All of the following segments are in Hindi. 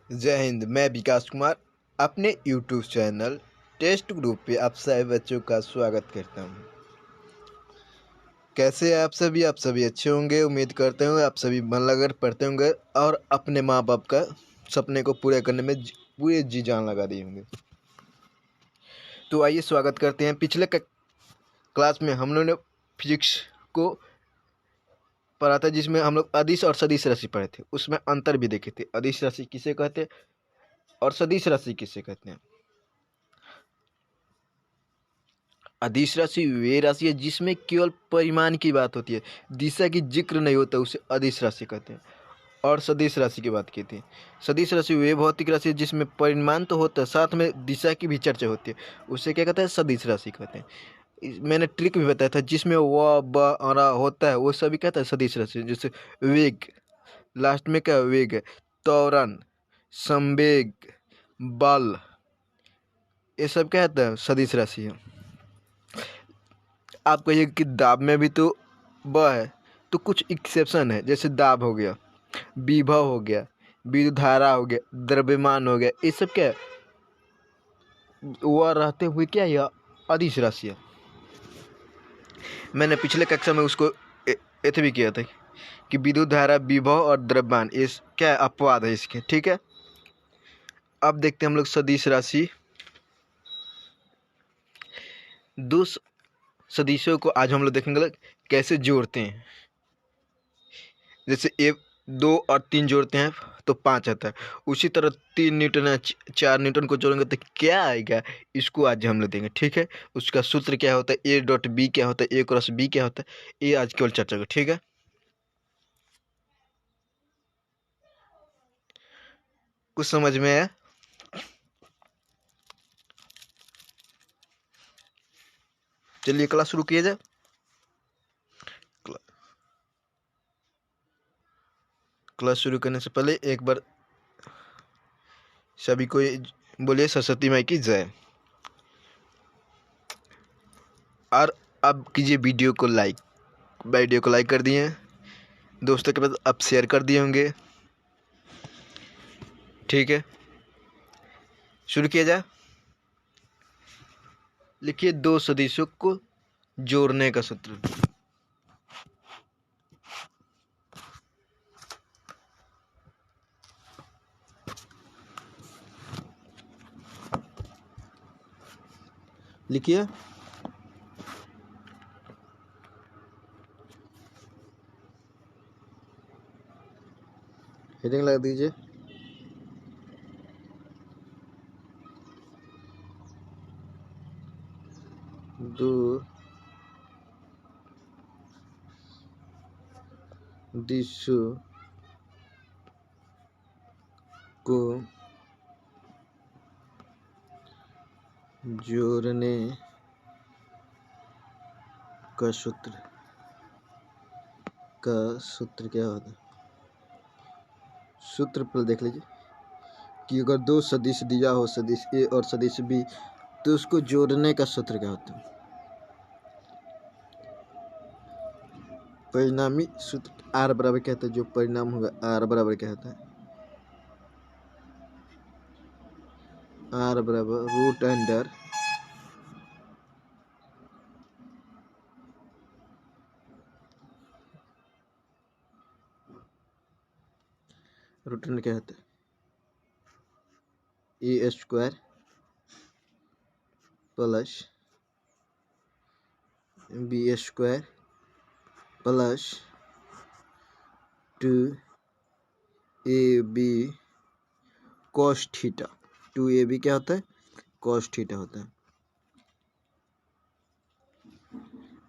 जय हिंद। मैं विकास कुमार अपने यूट्यूब चैनल टेस्ट ग्रुप पे आप सभी बच्चों का स्वागत करता हूँ। कैसे हैं आप सभी? आप सभी अच्छे होंगे, उम्मीद करते हैं आप सभी मन लगाकर पढ़ते होंगे और अपने माँ बाप का सपने को पूरे करने में पूरे जी जान लगा दिए होंगे। तो आइए स्वागत करते हैं। पिछले क्लास में हम लोगों ने फिजिक्स को पढ़ा था, जिसमें हम लोग अदिश और सदिश राशि पढ़े थे। उसमें अंतर भी देखे थे। अदिश राशि किसे कहते हैं और सदिश राशि किसे कहते हैं। अदिश राशि वे राशि है जिसमें केवल परिमाण की बात होती है, दिशा की जिक्र नहीं होता, उसे अदिश राशि कहते हैं। और सदिश राशि की बात की थी। सदिश राशि वे भौतिक राशि है जिसमें परिमाण तो होता है, साथ में दिशा की भी चर्चा होती है, उसे क्या कहते हैं? सदिश राशि कहते हैं। मैंने ट्रिक भी बताया था, जिसमें व ब और आ होता है वो सभी कहता है सदिश राशि। जैसे वेग, लास्ट में क्या? वेग है। त्वरण, संवेग, बल, ये सब क्या कहता है? सदिश राशि है। आप कहिए कि दाब में भी तो ब है, तो कुछ एक्सेप्शन है। जैसे दाब हो गया, विभव हो गया, विद्युत धारा हो गया, द्रव्यमान हो गया, ये सब क्या है? वह रहते हुए क्या यह अदिश राशि है। मैंने पिछले कक्षा में उसको ऐसे भी किया था कि विद्युत धारा, विभव और द्रव्यमान ये क्या है? अपवाद है इसके। ठीक है, अब देखते हैं हम लोग सदिश राशि। दो सदिशों को आज हम लोग देखेंगे कैसे जोड़ते हैं। जैसे ए 2 और 3 जोड़ते हैं तो 5 आता है। उसी तरह 3 न्यूटन या 4 न्यूटन को जोड़ेंगे तो क्या आएगा, इसको आज हम लोग देंगे। ठीक है, उसका सूत्र क्या होता है, ए डॉट बी क्या होता है, ए क्रॉस बी क्या होता है, ये आज केवल चर्चा करें। ठीक है, कुछ समझ में आया? चलिए क्लास शुरू किया जाए। क्लास शुरू करने से पहले एक बार सभी को बोलिए सरस्वती माई की जय। और अब कीजिए वीडियो को लाइक कर दिए, दोस्तों के पास अब शेयर कर दिए होंगे। ठीक है, शुरू किया जाए। लिखिए दो सदिशों को जोड़ने का सूत्र। लिखिए हेडिंग लगा दीजिए। दो दिशों को जोड़ने का सूत्र क्या होता है? सूत्र पर देख लीजिए कि अगर दो सदिश दिया हो, सदिश ए और सदिश बी, तो उसको जोड़ने का सूत्र क्या होता है? परिणामी सूत्र आर बराबर क्या होता है? जो परिणाम होगा आर बराबर क्या होता है? आर बराबर रूट अंडर क्या होता है? A square plus B square plus 2ab cos theta. 2ab क्या होता है? कॉस थीटा होता है।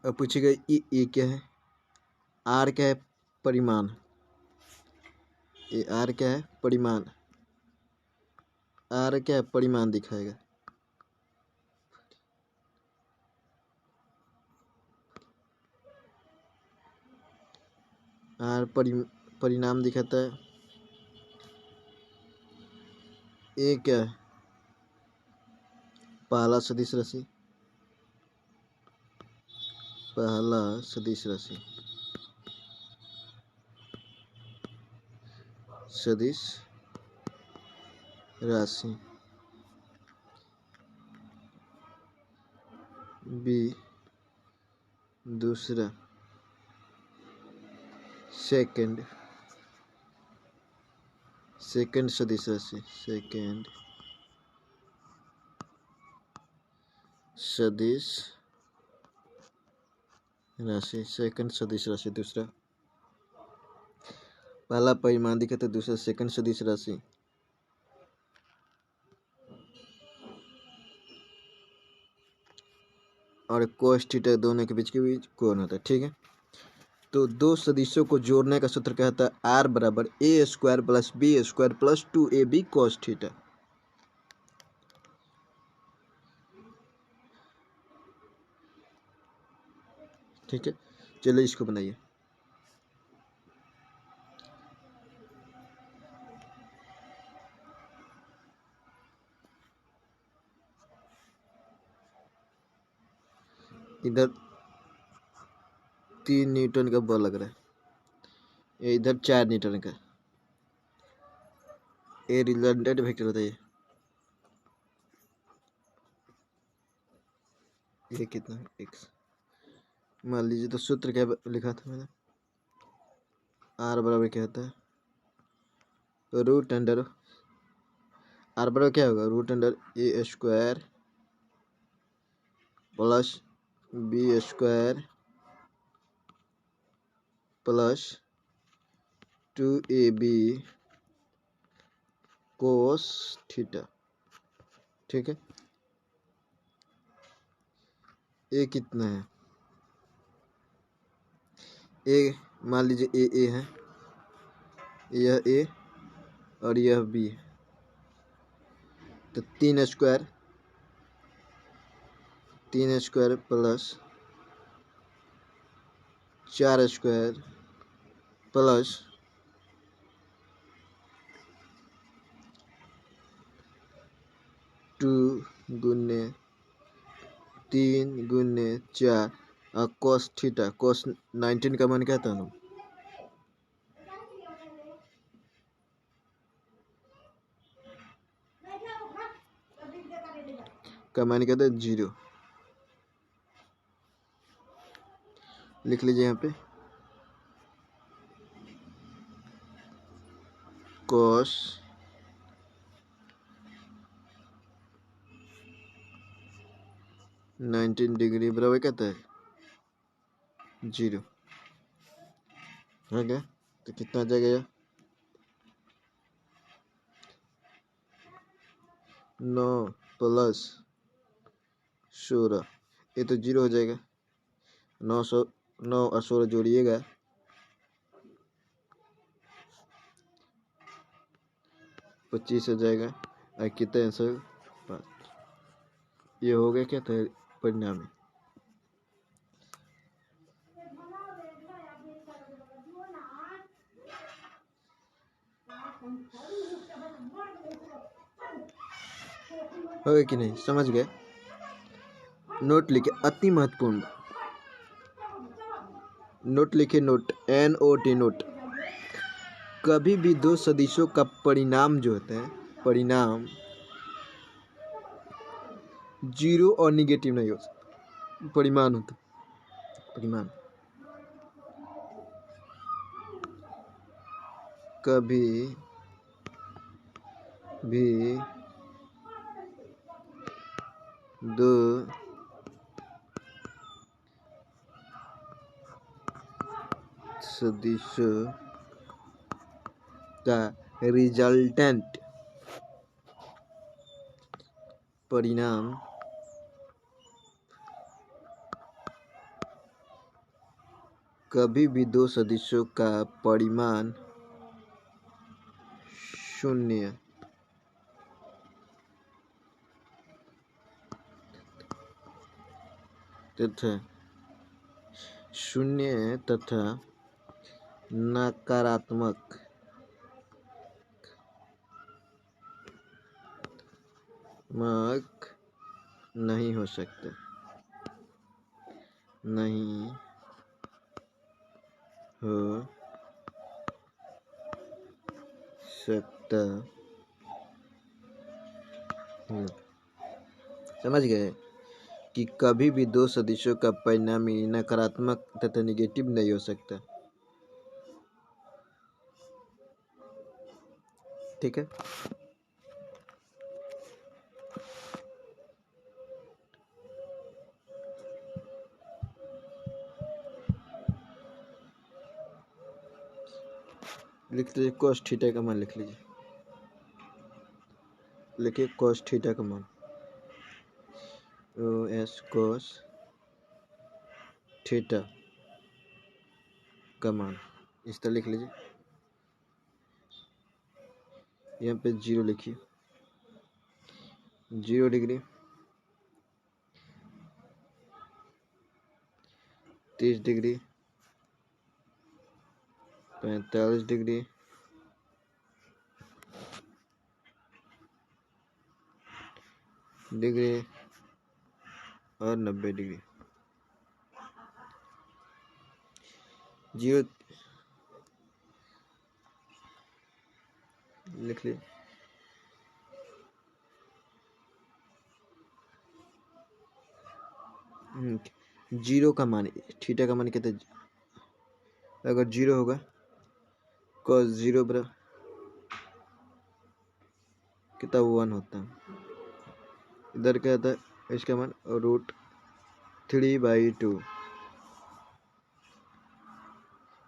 अब पूछेगा ये क्या है? आर क्या है? परिमाण। ये आर क्या है? परिमाण। आर क्या है? परिमाण दिखाएगा। आर परिणाम दिखाता है। ए क्या है? पहला सदिश राशि। पहला सदिश राशि। सदिश राशि बी दूसरा सेकंड सदिश राशि सेकंड सदिश राशि दूसरा पहला परिमाण दिखा तो दूसरा सेकंड सदिश राशि और cos थीटा दोनों के बीच कोण होता है। ठीक है, तो दो सदिशों को जोड़ने का सूत्र क्या होता है? आर बराबर A square plus B square plus 2ab cos theta. ठीक है, चलिए इसको बनाइए। इधर 3 न्यूटन का बल लग रहा है, इधर 4 न्यूटन का। ये रिजल्टेंट वेक्टर बताइए, ये कितना है? एक्स मान लीजिए। तो सूत्र क्या लिखा था मैंने? आर बराबर क्या होता है? रूट अंडर आर बराबर क्या होगा? Root under A square plus B square plus 2ab cos theta. ठीक है, ए कितना है? ए मान लीजिए ए है, यह ए और यह बी है। तो 3 स्क्वायर प्लस 4 स्क्वायर प्लस 2 गुने 3 गुने 4 और cos थीटा। cos 19 का मान क्या था ना? का मान क्या था? 0। लिख लीजिए यहाँ पे cos 19 डिग्री बराबर क्या था? 0। हो गया, तो कितना आ जाएगा? 9 प्लस 16, ये तो 0 हो जाएगा। 9 और 16 जोड़िएगा 25 हो जाएगा। और कितना आंसर? 5। ये हो गया क्या था परिणाम? हो गया कि नहीं? समझ गए? नोट लिखे, अति महत्वपूर्ण नोट लिखे। Note NOT note. कभी भी दो सदिशों का परिणाम जो होता है, परिणाम 0 और निगेटिव नहीं हो सकता। परिमाण होता है, परिमाण कभी भी दो सदिशों का रिजल्टेंट परिणाम कभी भी दो सदिशों का परिमाण 0 तथा नकारात्मक नहीं हो सकता। नहीं हो सकता समझ गए कि कभी भी दो सदिशों का परिणाम ही नकारात्मक तथा निगेटिव नहीं हो सकता। ठीक है। लिख लीजिए cos थीटा का मान लिख लीजिए। लिखिए cos थीटा का मान OS cos थीटा का मान इस तरह लिख लीजिए। यहाँ पे 0 लिखिए, 0 डिग्री, 30 डिग्री, 45 डिग्री, और 90 डिग्री। 0 लिख लीजिए। जीरो का मान, थीटा का मान कितना, अगर 0 होगा cos 0 बराबर कितना 1 होता है। इधर क्या होता है, इसका मान √3/2,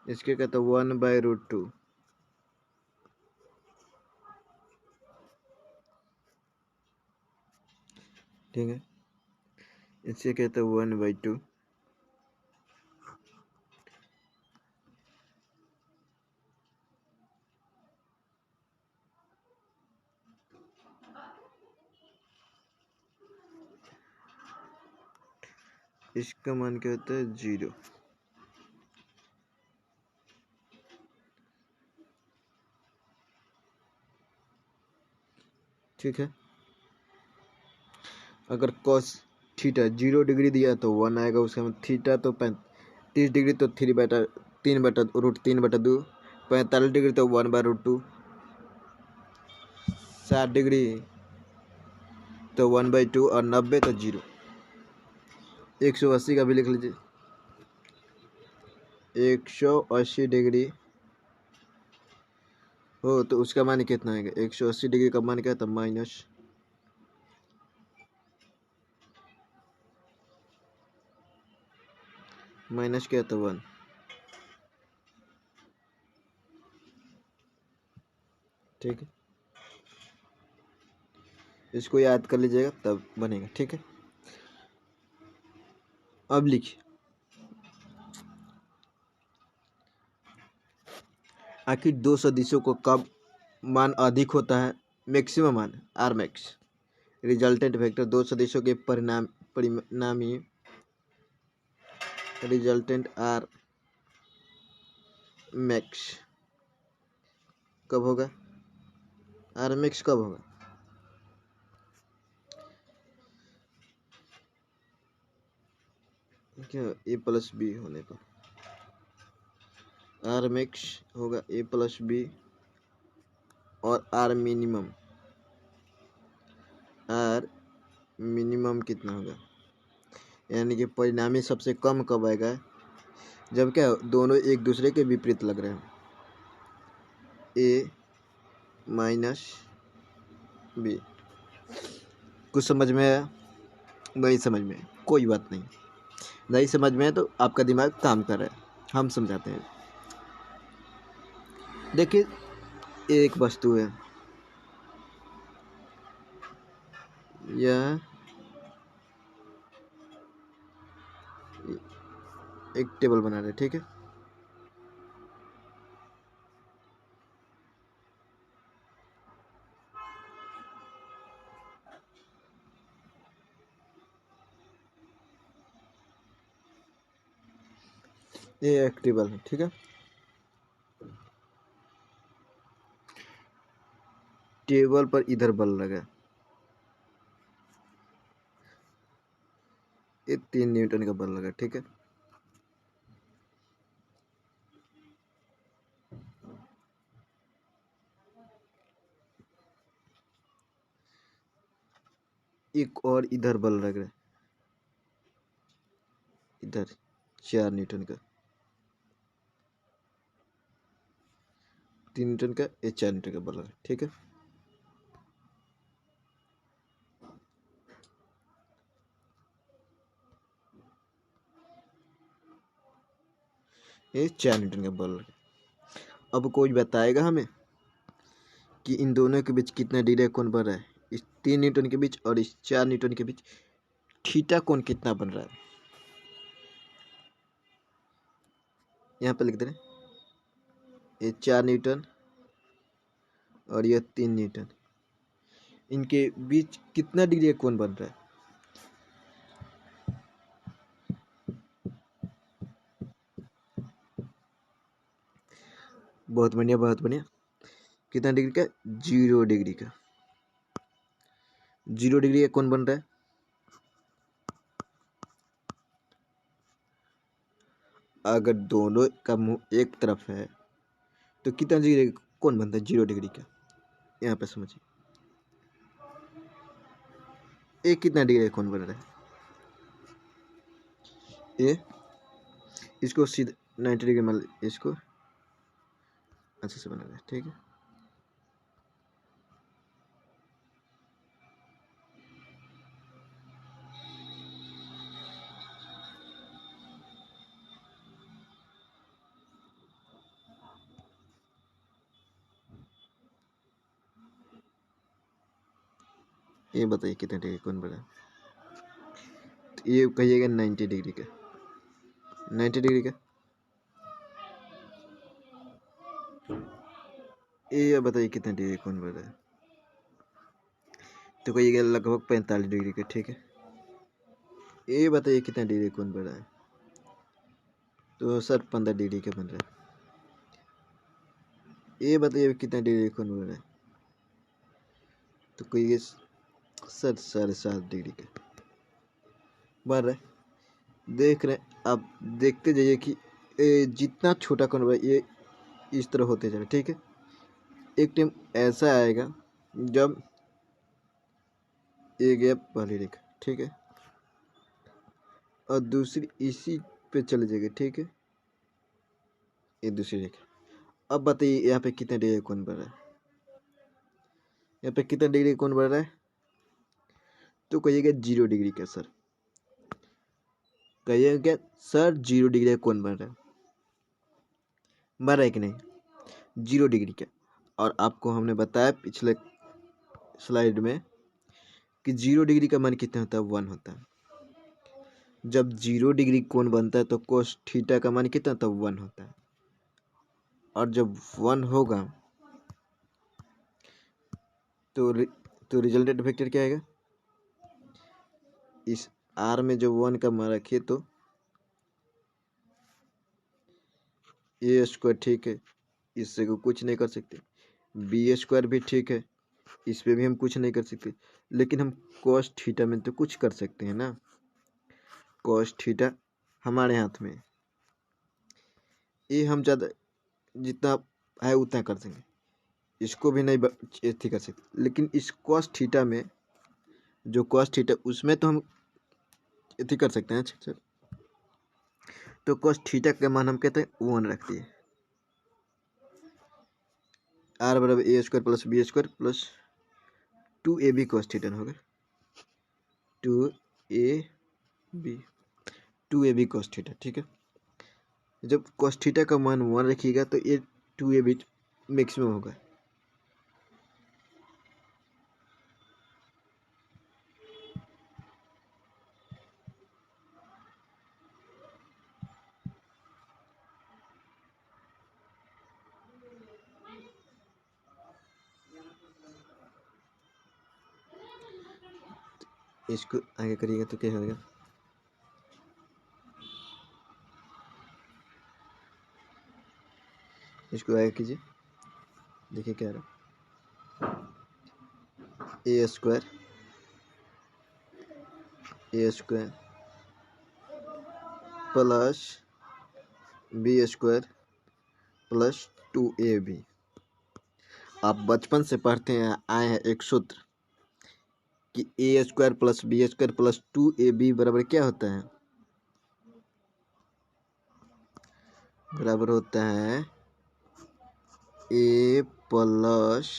इसके कहता है 1/√2। ठीक है, इससे कहता है 1/2। इसका मान क्या होता है 0। ठीक है, अगर cos थीटा 0 डिग्री दिया तो 1 आएगा, उसका मतलब थीटा तो 30 डिग्री तो 3/√3/2, 45 डिग्री तो 1/√2, 60 डिग्री तो 1/2 और 90 तो 0। 180 का भी लिख लीजिए। 180 डिग्री हो तो उसका मान कितना आएगा, 180 डिग्री का मान क्या था, माइनस क्या था 1। ठीक है, इसको याद कर लीजिएगा तब बनेगा। ठीक है, अब लिखिए आखिर दो सदिशों को कब मान अधिक होता है, मैक्सिमम मान आर मैक्स, रिजल्टेंट वेक्टर दो सदिशों के परिणामी रिजल्टेंट आर मैक्स कब होगा, आर मैक्स कब होगा, क्या a+b होने पर आर मैक्स होगा a+b, और आर मिनिमम कितना होगा, यानी कि परिणामी सबसे कम कब आएगा, जब क्या दोनों एक दूसरे के विपरीत लग रहे हैं, a-b। कुछ समझ में आया, नहीं समझ में, कोई बात नहीं, नहीं समझ में है तो आपका दिमाग काम कर रहा है, हम समझाते हैं। देखिए एक वस्तु है, यह एक टेबल बना रहे, ठीक है, ये एक टेबल है, ठीक है, टेबल पर इधर बल लगा, ये 3 न्यूटन का बल लगा, ठीक है, एक और इधर बल लग रहा है, इधर 4 न्यूटन का, 3 न्यूटन का, ये 4 न्यूटन का बल लग रहा है। ठीक है, ये 4 न्यूटन का बल लग रहा है। अब कोई बताएगा हमें कि इन दोनों के बीच कितना डिग्री कोण बन रहा है, इस 3 न्यूटन के बीच और इस 4 न्यूटन के बीच थीटा कोण कितना बन रहा है। यहाँ पे लिख दे रहे हैं, ये 4 न्यूटन और ये 3 न्यूटन, इनके बीच कितना डिग्री कोण बन रहा है। बहुत बढ़िया, बहुत बढ़िया। कितना डिग्री का? 0 डिग्री का। 0 डिग्री का कोण बन रहा है। अगर दोनों का मुंह एक तरफ है तो कितना डिग्री का कोण बनता है? 0 डिग्री का। यहाँ पे समझिए, ये कितना डिग्री का कोण बन रहा है। ये इसको सीधा 90 डिग्री मान, इसको अच्छे से बना रहे हैं। ठीक है, ये बताइए कितना डिग्री कोण बना है। तो ये कहिएगा 90 डिग्री का, 90 डिग्री का। ये बताइए कितना डिग्री कोण बन रहा है। तो कहिएगा लगभग 45 डिग्री का। ठीक है, ये बताइए कितना डिग्री कोण बन रहा है। तो सर 15 डिग्री का बन रहा है। ये बताइए कितना डिग्री कोण बन रहा है। तो कहिए सर 7.5 डिग्री का बन रहा है। देख रहे हैं, आप देखते जाइए कि जितना छोटा कोण बन रहा है ये इस तरह होते जा रहा है। ठीक है, एक टाइम ऐसा आएगा जब ये गया पहली रेखा, ठीक है, और दूसरी इसी पे चले जाएगी। ठीक है, ये दूसरी रेखा। अब बताइए यहाँ पे कितना डिग्री कोण बन रहा है। यहाँ पे कितना डिग्री कोण बन रहा है। तो कहिएगा 0 डिग्री का सर। कहिएगा सर 0 डिग्री का कोण बन रहा है। बन रहा है कि नहीं? 0 डिग्री का। और आपको हमने बताया पिछले स्लाइड में कि 0 डिग्री का मान कितना होता है? 1 होता है। जब 0 डिग्री कोण बनता है तो कोस थीटा का मान कितना होता है? 1 होता है। और जब 1 होगा तो रिजल्टेंट वेक्टर क्या आएगा? इस आर में जब 1 का मान रखिए तो ए स्क्वायर ठीक है, इससे को कुछ नहीं कर सकते। बी स्क्वायर भी ठीक है, इस पे भी हम कुछ नहीं कर सकते। लेकिन हम कॉस थीटा में तो कुछ कर सकते हैं ना। कॉस थीटा हमारे हाथ में, ये हम ज़्यादा जितना है उतना कर देंगे। इसको भी नहीं एथी कर सकते। लेकिन इस कॉस थीटा में, जो कॉस थीटा उसमें तो हम एथी कर सकते हैं। अच्छा, तो कॉस थीटा का मान हम कहते हैं 1 रख दिए। आर बराबर A square plus B square plus 2ab cos theta होगा। 2ab cos theta. ठीक है, जब कॉस थीटा का मान 1 रखिएगा तो ये 2ab मैक्सिमम होगा। इसको आगे करिएगा तो क्या होगा? इसको आगे कीजिए, देखिए क्या रहा। A square plus B square plus 2ab। आप बचपन से पढ़ते हैं आए हैं एक सूत्र, कि A square plus B square plus 2ab बराबर क्या होता है, बराबर होता है ए प्लस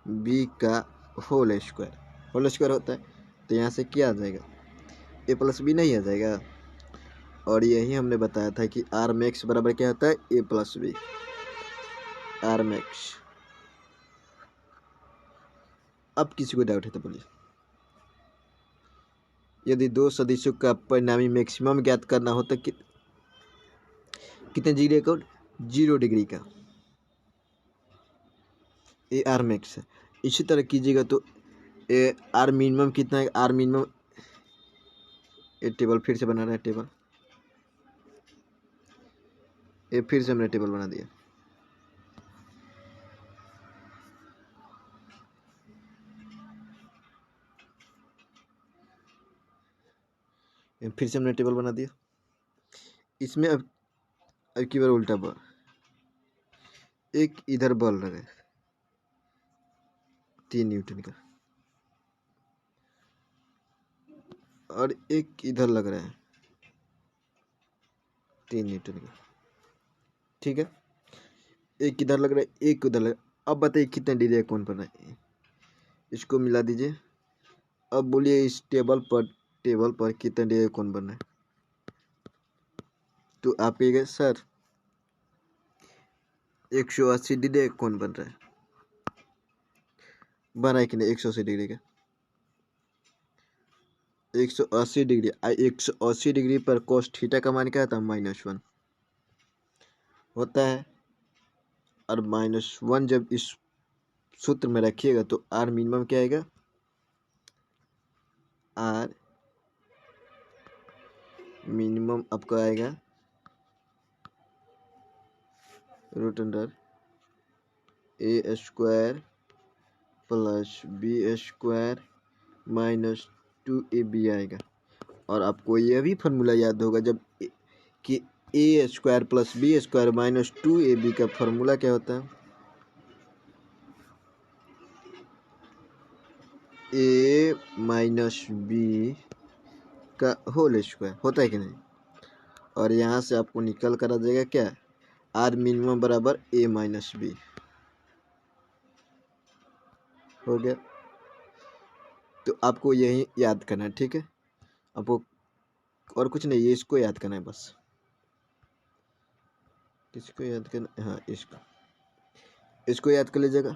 बी का होल स्क्वायर होता है। तो यहाँ से क्या आ जाएगा, ए प्लस बी नहीं आ जाएगा। और यही हमने बताया था कि आर मैक्स बराबर क्या होता है, A plus B, R max. अब किसी को डाउट है तो बोलिए। यदि दो सदिशों का परिणामी मैक्सिमम ज्ञात करना हो तो कितने डिग्री का, 0 डिग्री का, ए आर मैक्स है। इसी तरह कीजिएगा तो ए आर मिनिमम कितना है, आर मिनिमम, ये टेबल फिर से बना रहा है, टेबल ये फिर से हमने टेबल बना दिया। ये फिर से हमने टेबल बना दिया। इसमें अब की बार उल्टा बल, एक इधर बल लगे 3 न्यूटन का और एक इधर लग रहा है 3 न्यूटन का, ठीक है। एक इधर लग रहा है, एक उधर लग। अब बताइए कितने डिग्री कौन बना है, इसको मिला दीजिए। अब बोलिए इस टेबल पर कितने डिग्री कौन बना है। तो आप ये सर 180 डिग्री कौन बन रहा है, बना है कि नहीं 180 डिग्री का, 180 डिग्री। 180 डिग्री पर cos थीटा का मान क्या आता है, -1 होता है। और -1 जब इस सूत्र में रखिएगा तो आर मिनिमम क्या आएगा, आर मिनिमम आपका आएगा √, A square plus B square -2ab आएगा। और आपको यह भी फार्मूला याद होगा जब कि A square plus B square -2ab का फार्मूला क्या होता है, ए माइनस बी का होल स्क्वायर होता है कि नहीं। और यहाँ से आपको निकल कर आ जाएगा क्या, आर मिनिमम बराबर ए माइनस बी, हो गया। तो आपको यही याद करना है, ठीक है। आपको और कुछ नहीं, ये इसको याद करना है बस। किसको याद करना, हाँ इसको याद कर लीजिएगा।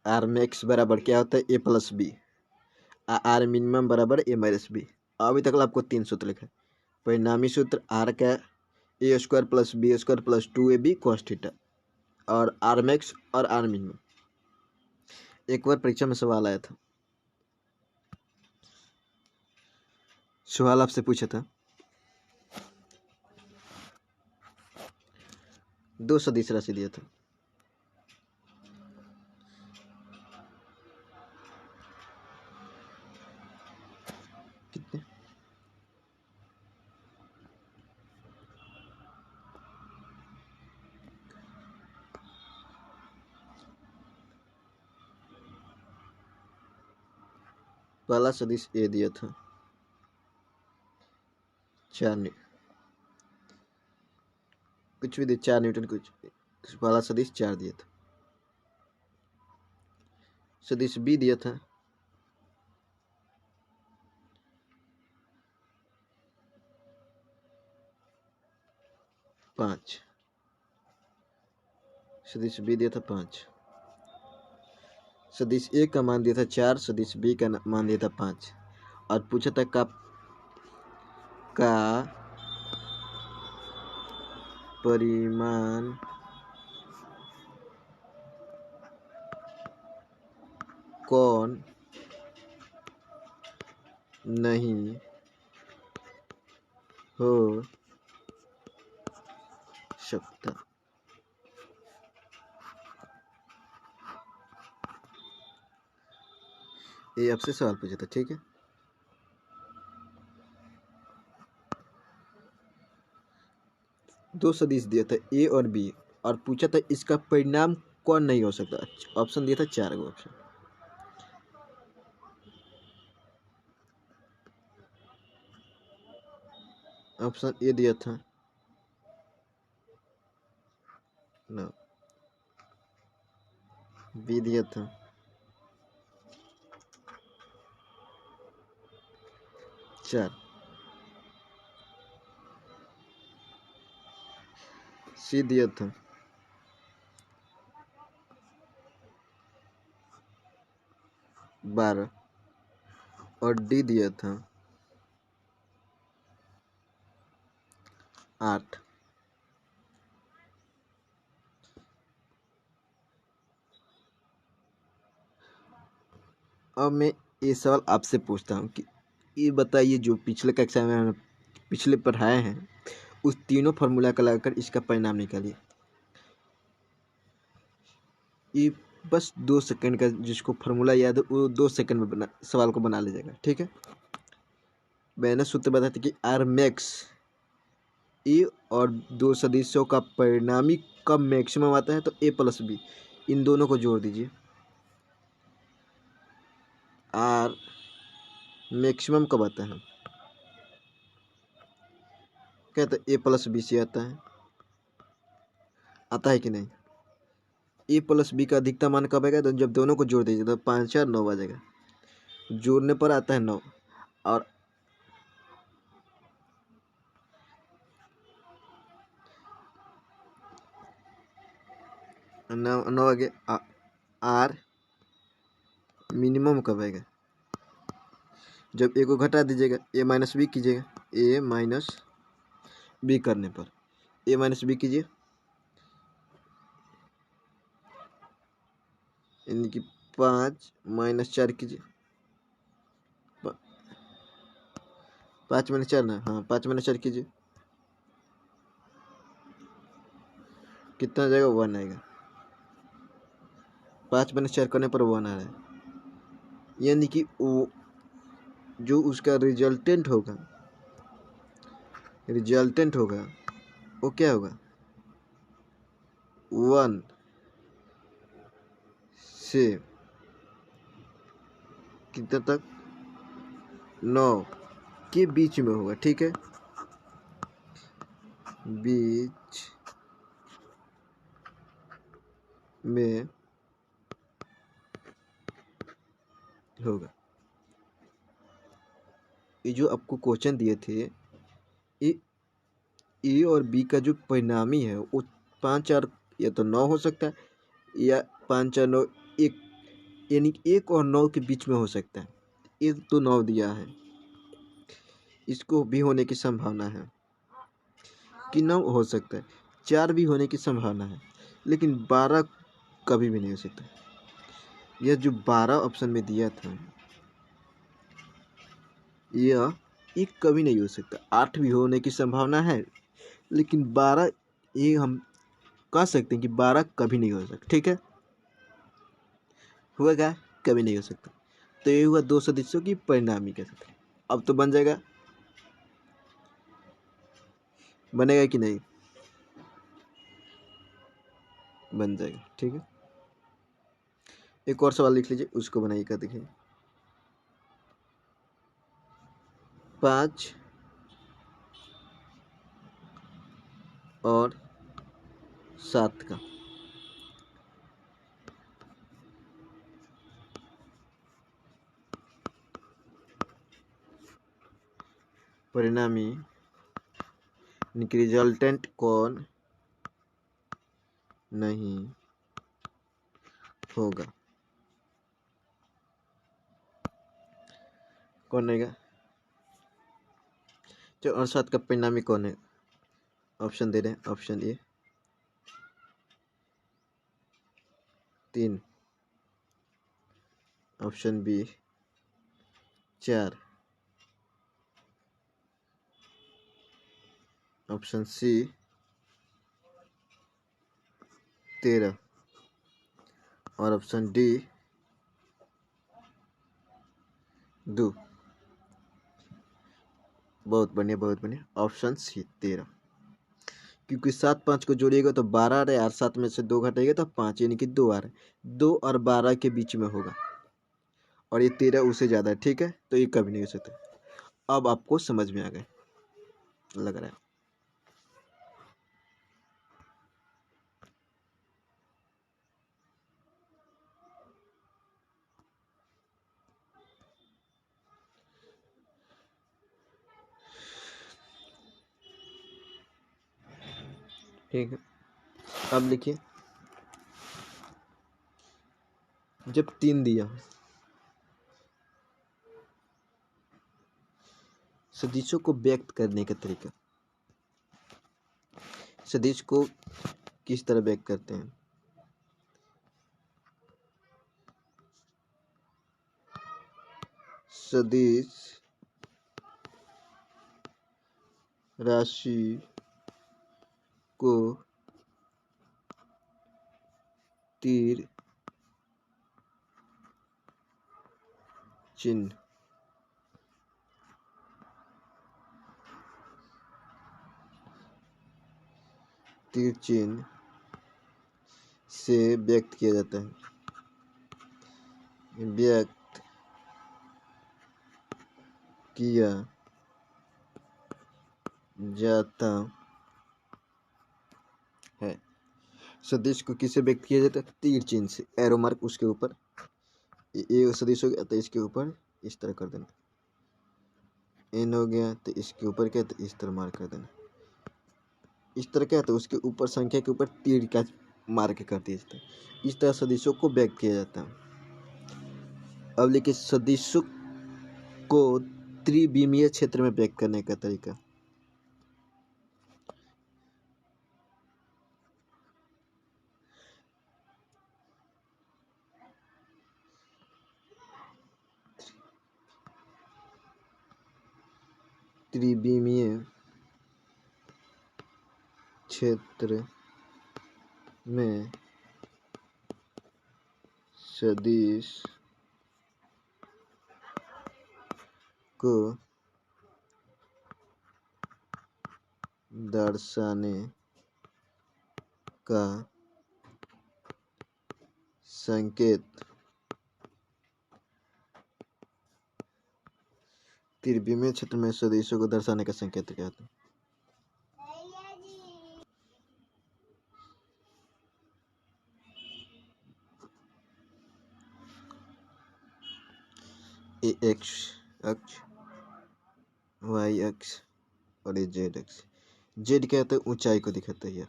आर मैक्स बराबर क्या होता है, A plus B, are minimum बराबर ए माइनस बी। अभी तक आपको 3 सूत्र लिखा है। परिणामी सूत्र आर का A square plus B square plus 2ab cos theta, और आर मैक्स और आर मिनिमम। एक बार परीक्षा में सवाल आया था, सवाल आपसे पूछा था, 2 सदिश राशि दिया था, कितने, पहला सदिश ए दिया था 4 कुछ भी दिया, 4 न्यूटन कुछ, पहला सदिश 4 दिया था। सदिश बी दिया था 5, सदिश बी दिया था 5, सदिश ए का मान दिया था 4, सदिश बी का मान दिया था 5। और पूछा था का परिमाण कौन नहीं हो सकता। ये आपसे सवाल पूछा था, ठीक है। दो सदिश दिया था ए और बी, और पूछा था इसका परिणाम कौन नहीं हो सकता। ऑप्शन दिया था 4 गो ऑप्शन। ऑप्शन ए दिया था ना, बी दिया था 4, सी दिया था 12, और डी दिया था 8। अब मैं ये सवाल आपसे पूछता हूँ कि ये बताइए, जो पिछले कक्षा में हमने पिछले पढ़ाए हैं उस तीनों फार्मूला का लगाकर इसका परिणाम निकालिए। ये बस 2 सेकंड का, जिसको फार्मूला याद है वो 2 सेकंड में बना सवाल को बना लीजिएगा, ठीक है। मैंने सूत्र बताया था कि आर मैक्स ए और दो सदिशों का परिणामी कब मैक्सिमम आता है, तो ए प्लस बी, इन दोनों को जोड़ दीजिए। आर मैक्सिमम कब आता है, कहते ए प्लस बी से आता है कि नहीं। ए प्लस बी का अधिकतम मान कब आएगा, तो जब दोनों को जोड़ दीजिए तो 5 4 9 आ जाएगा। जोड़ने पर आता है 9, और नौ आगे आर मिनिमम कब आएगा, जब ए को घटा दीजिएगा, ए माइनस बी कीजिएगा, ए माइनस बी करने पर ए माइनस बी कीजिए, यानी कि 5 माइनस 4 कीजिए, 5 माइनस 4 ना, हाँ 5 माइनस 4 कीजिए, कितना आ जाएगा, 1 आएगा। 5 माइनस 4 करने पर 1 आ रहा है, यानी कि वो जो उसका रिजल्टेंट होगा वो क्या होगा, 1 से कितना तक, 9 के बीच में होगा, ठीक है, बीच में होगा। ये जो आपको क्वेश्चन दिए थे, ये ए और बी का जो परिणामी है वो 5 4 या तो 9 हो सकता है, या 5 4 9 1, यानी 1 और 9 के बीच में हो सकता है। एक तो 9 दिया है, इसको भी होने की संभावना है कि 9 हो सकता है, 4 भी होने की संभावना है, लेकिन 12 कभी भी नहीं हो सकता। यह जो 12 ऑप्शन में दिया था, यह एक कभी नहीं हो सकता। 8 भी होने की संभावना है, लेकिन 12, ये हम कह सकते हैं कि 12 कभी नहीं हो सकता, ठीक है। हुआ क्या, कभी नहीं हो सकता। तो ये हुआ दो सदस्यों की परिणामी कह सकते हैं। अब तो बन जाएगा, बनेगा कि नहीं, बन जाएगा, ठीक है। एक और सवाल लिख लीजिए, उसको बनाइएगा, देखिए 5 और 7 का परिणामी रिजल्टेंट कौन नहीं होगा, कौन रहेगा, 4 और 7 का परिणामी कौन है। ऑप्शन दे रहे हैं, option A 3, option B 4, option C 13, और ऑप्शन डी 2। बहुत बढ़िया, बहुत बढ़िया। ऑप्शन सी 13, क्योंकि 7 5 को जोड़िएगा तो 12 आ रहा है, और 7 में से 2 घटाइएगा तो 5, यानी कि 2 आ रहा है। 2 और 12 के बीच में होगा, और ये 13 उससे ज़्यादा है, ठीक है, तो ये कभी नहीं हो सकता। अब आपको समझ में आ गया लग रहा है। ठीक है, अब लिखिए, जब 3 दिया, सदिशों को व्यक्त करने का तरीका, सदिश को किस तरह व्यक्त करते हैं? सदिश राशि को तीर चिन्ह से व्यक्त किया जाता है, व्यक्त किया जाता है। सदिश को किससे व्यक्त किया जाता है? तीर चिन्ह से, एरो मार्क उसके ऊपर, ये सदिश हो गया तो इसके ऊपर इस तरह कर देना, एन हो गया तो इसके ऊपर क्या, तो इस तरह मार्क कर देना, इस तरह क्या, तो उसके ऊपर संख्या के ऊपर तीर का मार्क कर दिया जाता है। इस तरह सदिशों को व्यक्त किया जाता है। अब लिखिए, सदिशों को त्रिविमीय क्षेत्र में व्यक्त करने का तरीका। त्रिविमीय क्षेत्र में सदिश को दर्शाने का संकेत त्रिविमीय क्षेत्र में सदिशों को दर्शाने का संकेत क्या था? ये एक्स अक्ष, वाई अक्ष और ये जेड अक्ष। जेड क्या होता है? ऊंचाई को दिखाता है,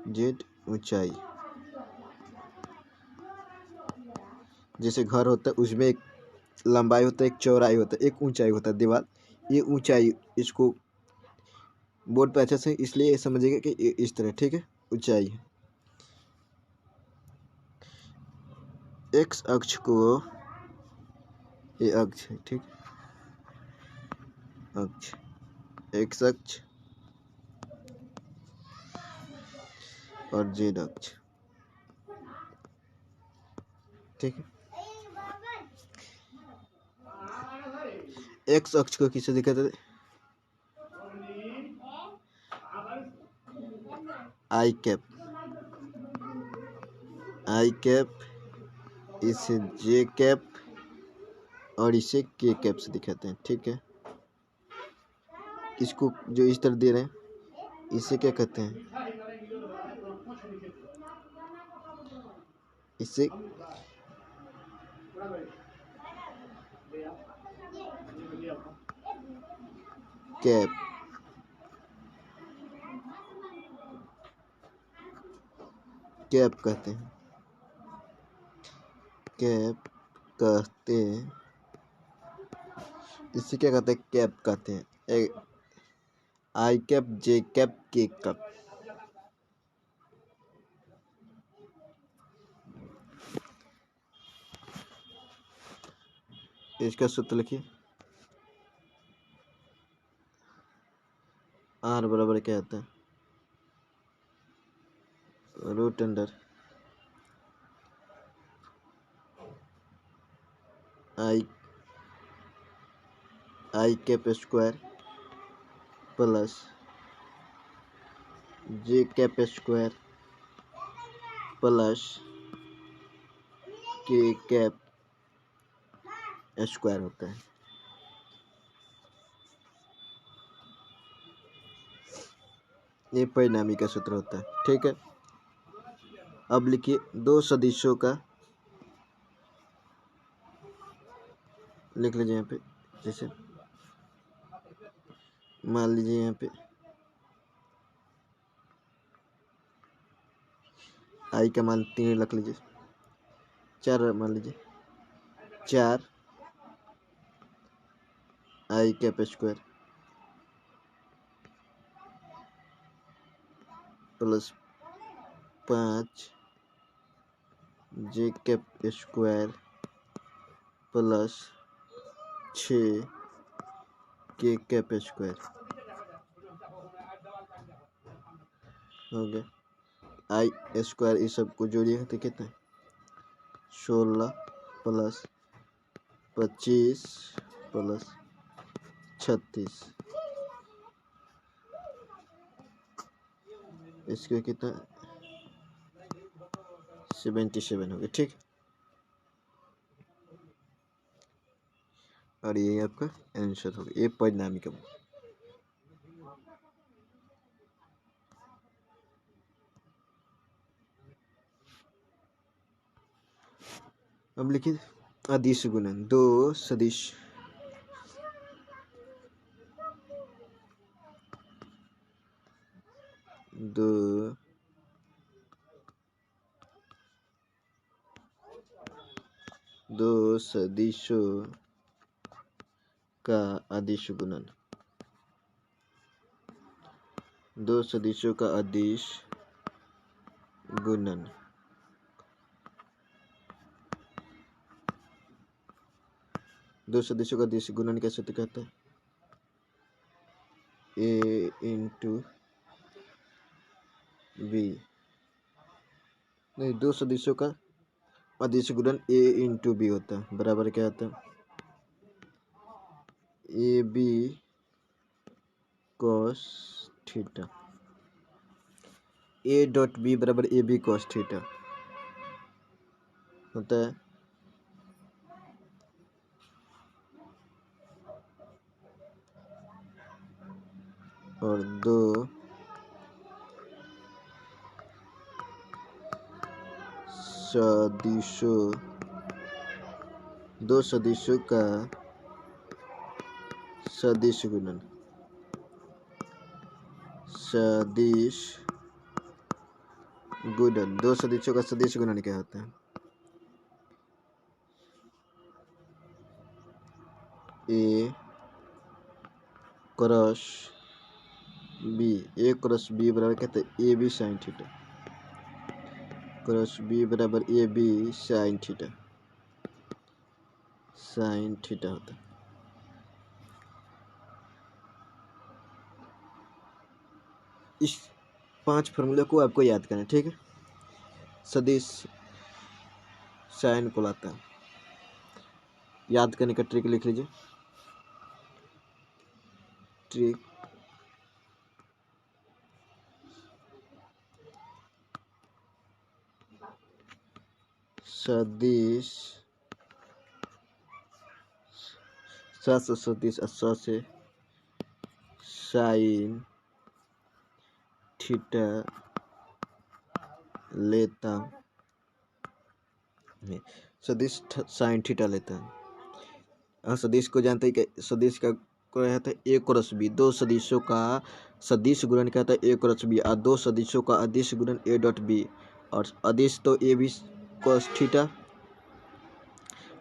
जेड ऊंचाई। जैसे घर होता है उसमें एक लंबाई होता है, एक चौड़ाई होता है, एक ऊंचाई होता है दीवार, ये ऊंचाई, इसको बोर्ड पे अच्छे से इसलिए समझिएगा कि ये इस तरह, ठीक है, ऊंचाई है। एक्स अक्ष को, ये अक्ष है, ठीक, अक्ष, एक्स अक्ष और जेड अक्ष, ठीक है। एक्स अक्ष को किससे दिखाते थे? आई कैप, आई कैप, इसे जे कैप और इसे के कैप से दिखाते हैं, ठीक है। इसको जो इस तरह दे रहे हैं इसे क्या कहते हैं? इसे कैप, कैप कहते हैं, कैप कहते हैं। इसे क्या कहते हैं? कैप कहते हैं। आई कैप, जे कैप, के कैप। इसका सूत्र लिखिए, आर बराबर क्या आता है? रूट अंडर आई आई कैप स्क्वायर प्लस जे कैप स्क्वायर प्लस के कैप स्क्वायर होता है। ये परिणामी का सूत्र होता है। ठीक है, अब लिखिए दो सदिशों का, लिख लीजिए यहाँ पे, जैसे मान लीजिए यहाँ पे आई का मान 3 रख लीजिए, 4 मान लीजिए, 4 आई कैप स्क्वायर प्लस 5 जे कैप स्क्वायर प्लस 6 के कैप स्क्वायर हो गया। आई स्क्वायर इस सब को जोड़िए तो कितना है, 16 प्लस 25 प्लस 36, इसके कितना 77 हो गया। ठीक, और ये आपका आंसर हो गया। ये परिणामी का, अब लिखिए अदिश गुणन, दो सदिश दो सदिशों का अदिश गुणन, दो सदिशों का अदिश गुणन। दो सदिशों का अदिश गुणन कैसे तो कहते हैं, ए इंटू बी, नहीं, दो सदिशों का अदिश गुणन ए इंटू बी होता है, बराबर क्या होता है, A B cos theta, A dot B बराबर ए बी कॉस थीटा होता है। और दो सदिशों का सदिश गुणन, दो सदिशों का सदिश गुणन क्या होता है, A cross B, A cross B बराबर कहते हैं A B sine theta, cross B बराबर ए बी साइन थीटा होता है। इस 5 फॉर्मूले को आपको याद करना है। ठीक है, सदिश साइन को लाता है, याद करने का ट्रिक लिख लीजिए, ट्रिक सदिश सदिश से साइन थीटा लेता है, सदिश साइन थीटा लेता है। और सदिश को जानते हैं कि सदिश का कहता है ए क्रॉस बी, दो सदिशों का सदिश गुणन कहता है ए क्रॉस बी, और दो सदिशों का अदिश गुणन ए डॉट बी, और अदिश तो ए बी कॉस थीटा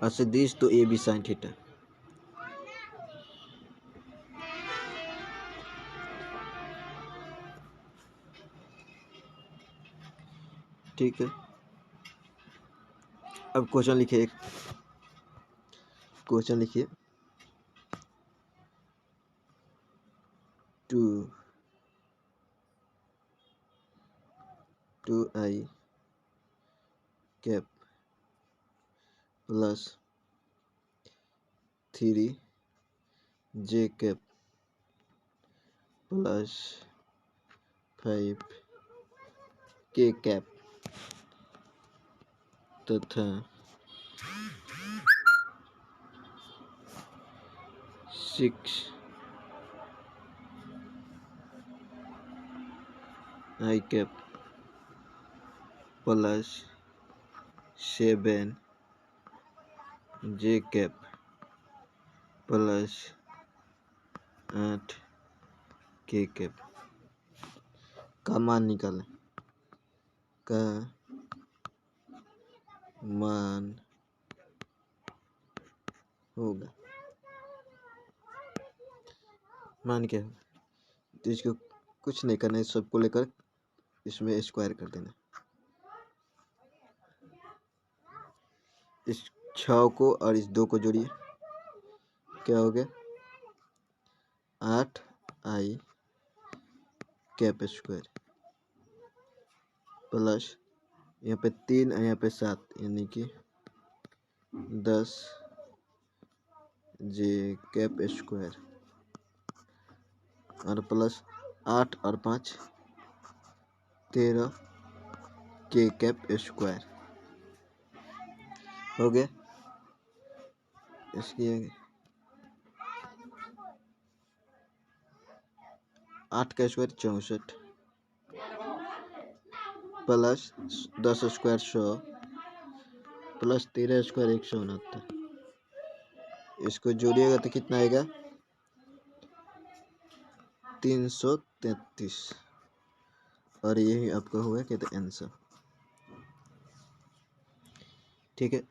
और सदिश तो ए बी साइन थीटा। ठीक है, अब क्वेश्चन लिखिए, एक क्वेश्चन लिखिए, 2i कैप प्लस 3 जे कैप प्लस 5 के कैप तथा 6 आई कैप प्लस 7 जे कैप प्लस 8 के कैप का मान निकालें। का मान होगा, मान क्या होगा, तो इसको कुछ नहीं करना है, सबको लेकर इसमें स्क्वायर कर देना। इस 6 को और इस 2 को जोड़िए, क्या हो गया 8 आई कैप स्क्वायर प्लस यहाँ पे 3 और यहाँ पे 7 यानी कि 10 जे कैप स्क्वायर और प्लस 8 और 5 13 के कैप स्क्वायर हो गया। इसकी 8 का square 64 plus 10 square 100 plus 13 square 169। इसको जोड़िएगा तो कितना आएगा 333 और यही आपका हुआ कहते आंसर। ठीक है,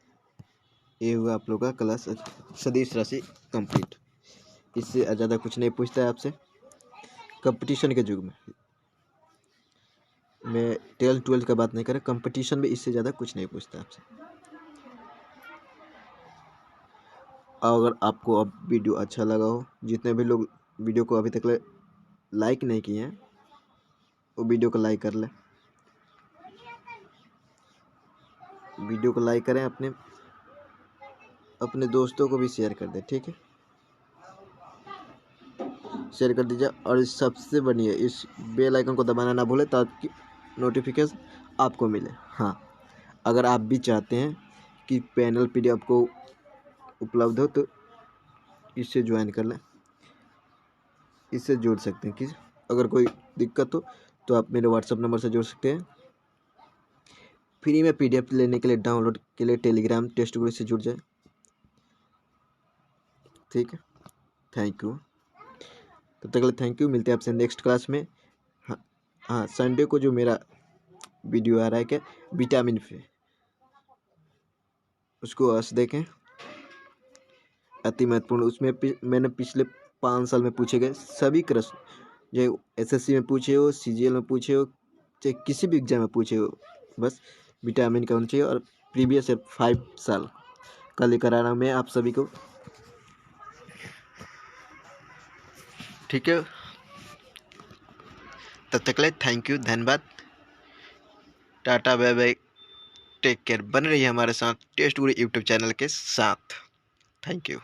ये हुआ आप लोग का क्लास सदिश राशि कंप्लीट। इससे ज़्यादा कुछ नहीं पूछता है आपसे। कंपटीशन के युग में, मैं 12th का बात नहीं कर रहा, कंपटीशन में इससे ज़्यादा कुछ नहीं पूछता आपसे। अगर आपको अब वीडियो अच्छा लगा हो, जितने भी लोग वीडियो को अभी तक लाइक नहीं किए हैं वो वीडियो को लाइक कर लें, वीडियो को लाइक करें, अपने दोस्तों को भी शेयर कर दें। ठीक है, शेयर कर दीजिए और सबसे बढ़िया इस बेल आइकन को दबाना ना भूलें ताकि नोटिफिकेशन आपको मिले। हाँ, अगर आप भी चाहते हैं कि पैनल पीडीएफ आपको उपलब्ध हो तो इससे ज्वाइन कर लें, इससे जोड़ सकते हैं। कि अगर कोई दिक्कत हो तो आप मेरे व्हाट्सएप नंबर से जोड़ सकते हैं। फ्री में पीडीएफ लेने के लिए, डाउनलोड के लिए टेलीग्राम टेस्ट ग्रुप से जुड़ जाए। ठीक है, थैंक यू। तब तक के लिए थैंक यू, मिलते हैं आपसे नेक्स्ट क्लास में। हाँ, संडे को जो मेरा वीडियो आ रहा है क्या विटामिन पे, उसको अवश्य देखें, अति महत्वपूर्ण। उसमें मैंने पिछले 5 साल में पूछे गए सभी प्रश्न, जो एसएससी में पूछे हो, सीजीएल में पूछे हो, चाहे किसी भी एग्जाम में पूछे हो, बस विटामिन का होना चाहिए। और प्रीवियस 5 साल का लेकर आ रहा हूँ मैं आप सभी को। ठीक है, तब तक के लिए थैंक यू, धन्यवाद, tata, bye bye, take care. बन रही है हमारे साथ टेस्ट गुरु यूट्यूब चैनल के साथ। Thank you.